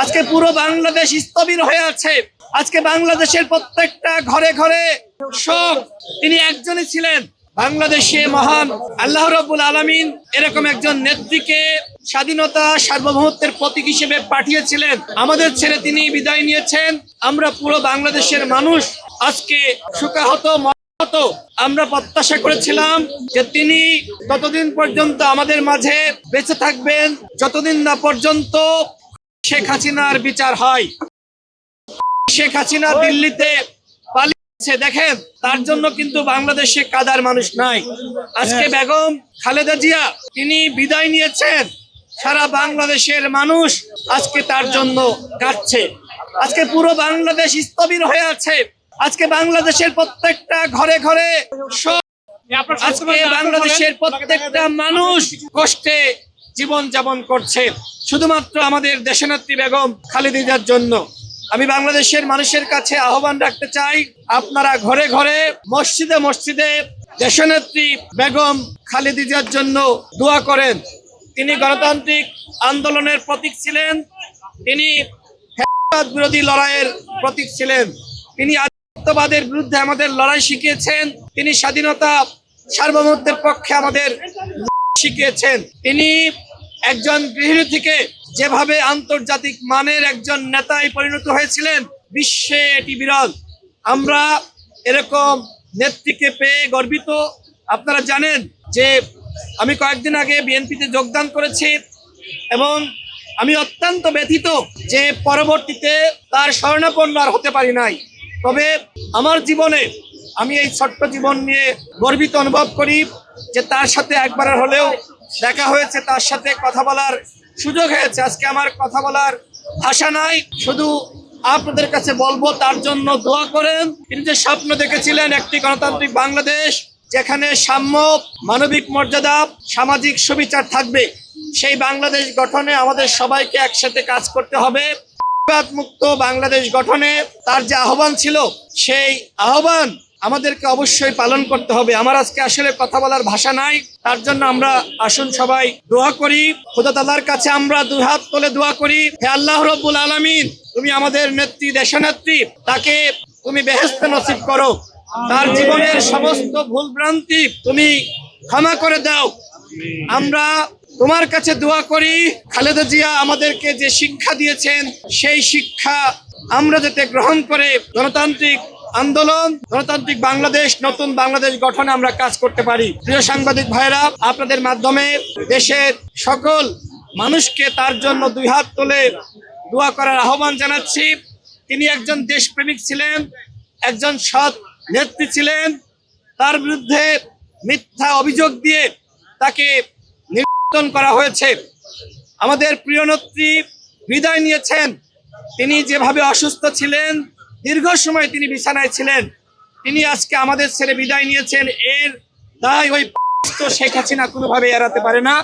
আজকে পুরো বাংলাদেশ স্থবির হয়ে আছে। আজকে বাংলাদেশের প্রত্যেকটা ঘরে ঘরে শোক। তিনি একজনই ছিলেন। বাংলাদেশে মহান আল্লাহ রাব্বুল আলামিন এরকম একজন নেত্রীকে স্বাধীনতা সার্বভৌমত্বের প্রতীক হিসেবে পাঠিয়েছিলেন। আমাদের ছেড়ে তিনি বিদায় নিয়েছেন। আমরা পুরো বাংলাদেশের মানুষ আজকে শোকাহত। আমরা প্রত্যাশা করেছিলাম যে তিনি ততদিন পর্যন্ত আমাদের মাঝে বেঁচে থাকবেন যতদিন না পর্যন্ত শেখ হাসিনার বিচার হয়। শেখ হাসিনা দিল্লিতে পালিয়েছে, দেখেন, তার জন্য কিন্তু বাংলাদেশে কাদার মানুষ নাই। আজকে বেগম খালেদা জিয়া তিনি বিদায় নিয়েছেন, সারা বাংলাদেশের মানুষ আজকে তার জন্য কাঁদছে। আজকে পুরো বাংলাদেশ স্থবির হয়ে আছে। আজকে বাংলাদেশের প্রত্যেকটা ঘরে ঘরে শোক। আজকে বাংলাদেশের প্রত্যেকটা মানুষ কষ্টে জীবন যাপন করছে শুধুমাত্র আমাদের দেশনেত্রী বেগম খালেদা জিয়ার জন্য। আমি বাংলাদেশের মানুষের কাছে আহ্বান রাখতে চাই, আপনারা ঘরে ঘরে মসজিদে মসজিদে দেশনেত্রী বেগম খালেদা জিয়ার জন্য দোয়া করেন। তিনি গণতান্ত্রিক আন্দোলনের প্রতীক ছিলেন, তিনি ফ্যাসিবাদ বিরোধী লড়াইয়ের প্রতীক ছিলেন, তিনি আধিপত্যবাদের বিরুদ্ধে আমাদের লড়াই শিখিয়েছেন, তিনি স্বাধীনতা সার্বভৌমত্বের পক্ষে আমাদের শিখিয়েছেন। তিনি একজন গৃহিণী থেকে যেভাবে আন্তর্জাতিক মানের একজন নেতায় পরিণত হয়েছিলেন, বিশ্বে এটি বিরল। আমরা এরকম নেত্রীকে পেয়ে গর্বিত। আপনারা জানেন যে আমি কয়েকদিন আগে বিএনপিতে যোগদান করেছি এবং আমি অত্যন্ত ব্যথিত যে পরবর্তীতে তার শরণাপন্ন আর হতে পারি নাই। তবে আমার জীবনে আমি এই ছোট্ট জীবন নিয়ে গর্বিত অনুভব করি যে তার সাথে একবারের হলেও দেখা হয়েছে, তার সাথে কথা বলার সুযোগ হয়েছে। আজকে আমার কথা বলার ভাষা নাই, শুধু আপনাদের কাছে বলবো তার জন্য দোয়া করেন। তিনি যে স্বপ্ন দেখেছিলেন একটি গণতান্ত্রিক বাংলাদেশ যেখানে সাম্য, মানবিক মর্যাদা, সামাজিক সুবিচার থাকবে, সেই বাংলাদেশ গঠনে আমাদের সবাইকে একসাথে কাজ করতে হবে। মুক্ত বাংলাদেশ গঠনে তার যে আহ্বান ছিল, সেই আহ্বান আমাদেরকে অবশ্যই পালন করতে হবে। আমার আজকে আসলে কথা বলার ভাষা নাই, তার জন্য আমরা আসুন সবাই দোয়া করি। খোদা তাআলার কাছে আমরা দুই হাত তুলে দোয়া করি, হে আল্লাহ রাব্বুল আলামিন, তুমি আমাদের নেত্রী, দেশনেত্রী, তাকে তুমি বেহেশত নসিব করো। তার জীবনের সমস্ত ভুল ভ্রান্তি তুমি ক্ষমা করে দাও। আমরা তোমার কাছে দোয়া করি, খালেদা জিয়া আমাদেরকে যে শিক্ষা দিয়েছেন সেই শিক্ষা আমরা যাতে গ্রহণ করে গণতান্ত্রিক আন্দোলন, গণতান্ত্রিক বাংলাদেশ, নতুন বাংলাদেশ গঠনে আমরা কাজ করতে পারি। প্রিয় সাংবাদিক ভাইরা, আপনাদের মাধ্যমে দেশের সকল মানুষকে তার জন্য দুই হাত তুলে দোয়া করার আহ্বান জানাচ্ছি। তিনি একজন দেশপ্রেমিক ছিলেন, একজন সৎ নেত্রী ছিলেন। তার বিরুদ্ধে মিথ্যা অভিযোগ দিয়ে তাকে নির্যাতন করা হয়েছে। আমাদের প্রিয় নেত্রী বিদায় নিয়েছেন। তিনি যেভাবে অসুস্থ ছিলেন, দীর্ঘ সময় তিনি বিছানায় ছিলেন, তিনি আজকে আমাদের ছেড়ে বিদায় নিয়েছেন। এর দায় ওই শেখ হাসিনা কোনোভাবে এড়াতে পারে না।